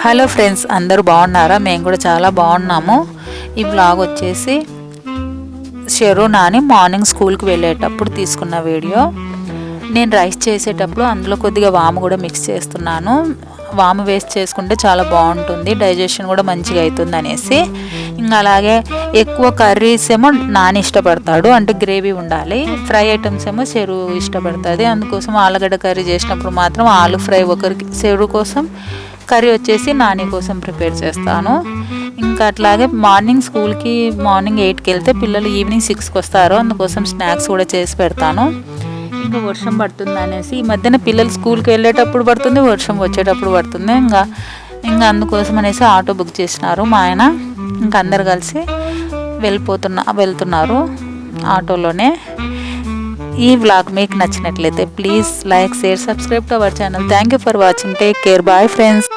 Hello friends, అందరూ బాగున్నారా? మేము కూడా చాలా బాగున్నాము. ఈ బ్లాగ్ వచ్చేసి షెరు నాని మార్నింగ్ స్కూల్కి వెళ్ళేటప్పుడు తీసుకున్న వీడియో. నేను రైస్ చేసేటప్పుడు అందులో కొద్దిగా వాము కూడా మిక్స్ చేస్తున్నాను. వాము వేస్ట్ చేసుకుంటే చాలా బాగుంటుంది, డైజెషన్ కూడా మంచిగా అవుతుంది అనేసి. ఇంకా అలాగే ఎక్కువ కర్రీస్ ఏమో నాని ఇష్టపడతాడు, అంటే గ్రేవీ ఉండాలి. ఫ్రై ఐటమ్స్ ఏమో చెరు ఇష్టపడుతుంది. అందుకోసం ఆలుగడ్డ కర్రీ చేసినప్పుడు మాత్రం ఆలు ఫ్రై ఒకరికి, చెరు కోసం, కర్రీ వచ్చేసి నాని కోసం ప్రిపేర్ చేస్తాను. ఇంకా అట్లాగే మార్నింగ్ స్కూల్కి మార్నింగ్ 8కి వెళ్తే పిల్లలు ఈవినింగ్ 6కి వస్తారు. అందుకోసం స్నాక్స్ కూడా చేసి పెడతాను. ఇంకా వర్షం పడుతుంది అనేసి, ఈ మధ్యన పిల్లలు స్కూల్కి వెళ్ళేటప్పుడు పడుతుంది, వర్షం వచ్చేటప్పుడు పడుతుంది. ఇంకా అందుకోసం అనేసి ఆటో బుక్ చేసినారు మా ఆయన. ఇంకా అందరు కలిసి వెళ్తున్నారు ఆటోలోనే. ఈ వ్లాగ్ మీకు నచ్చినట్లయితే please like, share, subscribe to our channel. Thank you for watching. Take care. Bye friends.